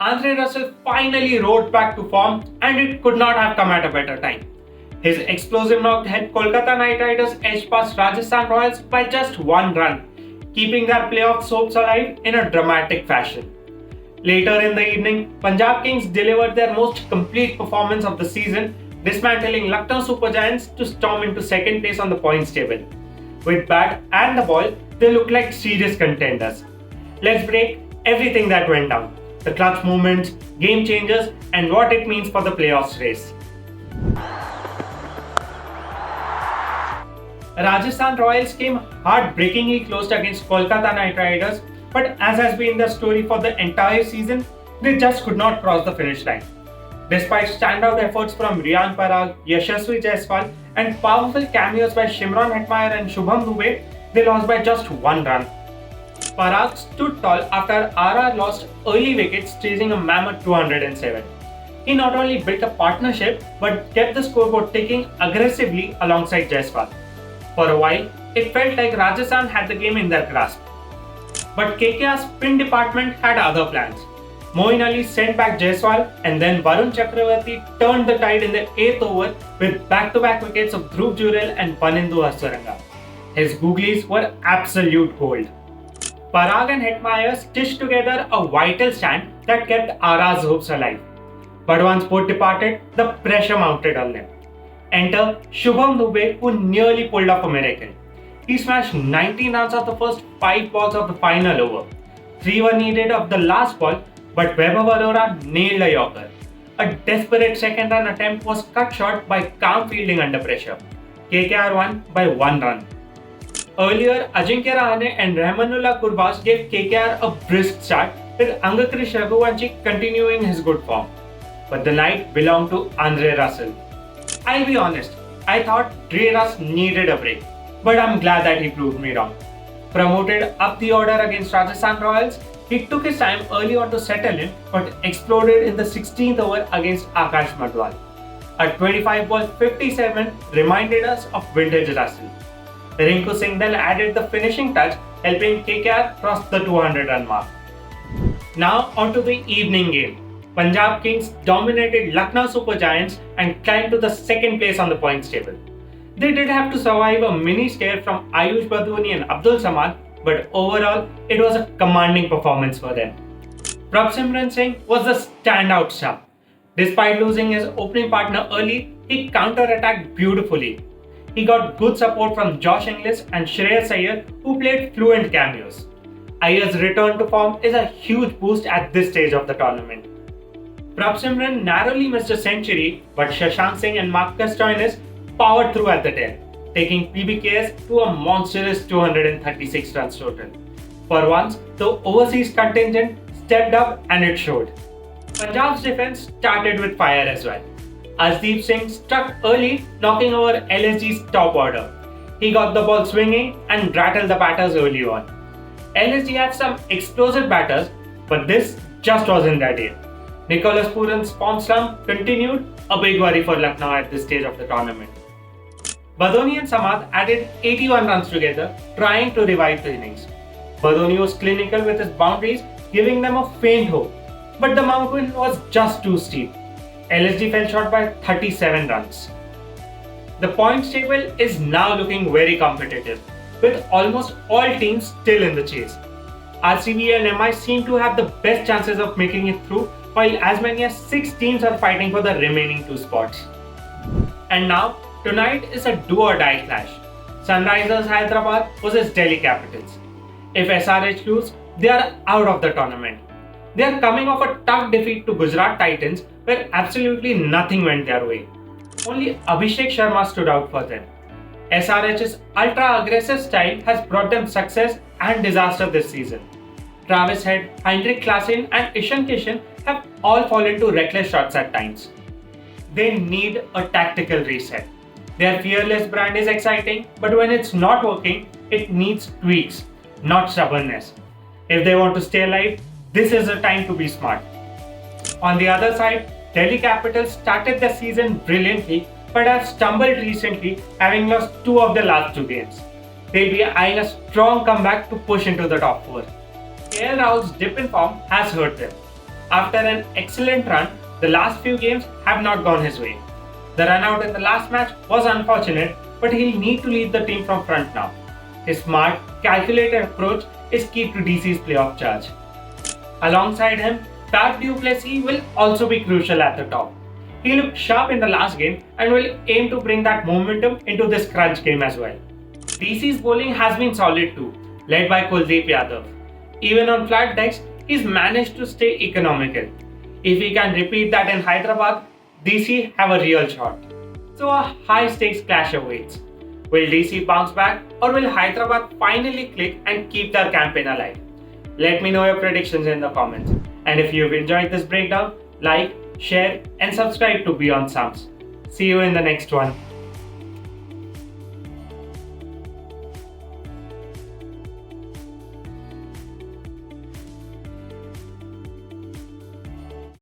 Andre Russell finally rode back to form and it could not have come at a better time. His explosive knock had Kolkata Knight Riders edged past Rajasthan Royals by just one run, keeping their playoff hopes alive in a dramatic fashion. Later in the evening, Punjab Kings delivered their most complete performance of the season, dismantling Lucknow Super Giants to storm into second place on the points table. With bat and the ball, they look like serious contenders. Let's break everything that went down, the clutch moments, game changers, and what it means for the playoffs race. Rajasthan Royals came heartbreakingly close against Kolkata Knight Riders, but as has been the story for the entire season, they just could not cross the finish line. Despite standout efforts from Riyan Parag, Yashasvi Jaiswal, and powerful cameos by Shimron Hetmeyer and Shubham Dubey, they lost by just one run. Parag stood tall after RR lost early wickets chasing a mammoth 207. He not only built a partnership but kept the scoreboard ticking aggressively alongside Jaiswal. For a while, it felt like Rajasthan had the game in their grasp. But KKR's spin department had other plans. Moeen Ali sent back Jaiswal and then Varun Chakravarti turned the tide in the 8th over with back-to-back wickets of Dhruv Jurel and Panindu Hasaranga. His googlies were absolute gold. Parag and Hetmeyer stitched together a vital stand that kept RR's hopes alive. But once both departed, the pressure mounted on them. Enter Shubham Dubey, who nearly pulled off a miracle. He smashed 19 runs of the first 5 balls of the final over. 3 were needed of the last ball, but Vaibhav Arora nailed a yorker. A desperate second run attempt was cut short by calm fielding under pressure. KKR won by 1 run. Earlier, Ajinkya Rahane and Rahmanullah Gurbaz gave KKR a brisk start, with Angakrish Raghuvanshi continuing his good form. But the night belonged to Andre Russell. I'll be honest, I thought DreRuss needed a break, but I'm glad that he proved me wrong. Promoted up the order against Rajasthan Royals, he took his time early on to settle in but exploded in the 16th over against Akash Madhwal. A 25-ball 57 reminded us of vintage Russell. Rinku Singh then added the finishing touch, helping KKR cross the 200-run mark. Now onto the evening game. Punjab Kings dominated Lucknow Super Giants and climbed to the second place on the points table. They did have to survive a mini scare from Ayush Baduni and Abdul Samad, but overall it was a commanding performance for them. Prabhsimran Singh was the standout star. Despite losing his opening partner early, he counter-attacked beautifully. He got good support from Josh Inglis and Shreyas Iyer, who played fluent cameos. Iyer's return to form is a huge boost at this stage of the tournament. Prabhsimran narrowly missed a century, but Shashank Singh and Marcus Stoinis powered through at the tail, taking PBKS to a monstrous 236 runs total. For once, the overseas contingent stepped up and it showed. Punjab's defense started with fire as well. Arshdeep Singh struck early, knocking over LSG's top order. He got the ball swinging and rattled the batters early on. LSG had some explosive batters, but this just wasn't their day. Nicholas Puran's form slump continued, a big worry for Lucknow at this stage of the tournament. Badoni and Samad added 81 runs together, trying to revive the innings. Badoni was clinical with his boundaries, giving them a faint hope, but the mountain was just too steep. LSG fell short by 37 runs. The points table is now looking very competitive, with almost all teams still in the chase. RCB and MI seem to have the best chances of making it through, while as many as 6 teams are fighting for the remaining 2 spots. And now, tonight is a do-or-die clash. Sunrisers Hyderabad versus Delhi Capitals. If SRH lose, they are out of the tournament. They are coming off a tough defeat to Gujarat Titans, where absolutely nothing went their way. Only Abhishek Sharma stood out for them. SRH's ultra-aggressive style has brought them success and disaster this season. Travis Head, Heinrich Klaasen and Ishan Kishan have all fallen to reckless shots at times. They need a tactical reset. Their fearless brand is exciting, but when it's not working, it needs tweaks, not stubbornness. If they want to stay alive, this is the time to be smart. On the other side, Delhi Capitals started the season brilliantly but have stumbled recently, having lost 2 of the last 2 games. They'll be eyeing a strong comeback to push into the top 4. KL Rahul's dip in form has hurt them. After an excellent run, the last few games have not gone his way. The run out in the last match was unfortunate, but he'll need to lead the team from front now. His smart, calculated approach is key to DC's playoff charge. Alongside him, Fab du Plessis will also be crucial at the top. He looked sharp in the last game and will aim to bring that momentum into this crunch game as well. DC's bowling has been solid too, led by Kuldeep Yadav. Even on flat decks, he's managed to stay economical. If he can repeat that in Hyderabad, DC have a real shot. So a high-stakes clash awaits. Will DC bounce back or will Hyderabad finally click and keep their campaign alive? Let me know your predictions in the comments. And if you've enjoyed this breakdown, like, share and subscribe to Beyond Stumps. See you in the next one.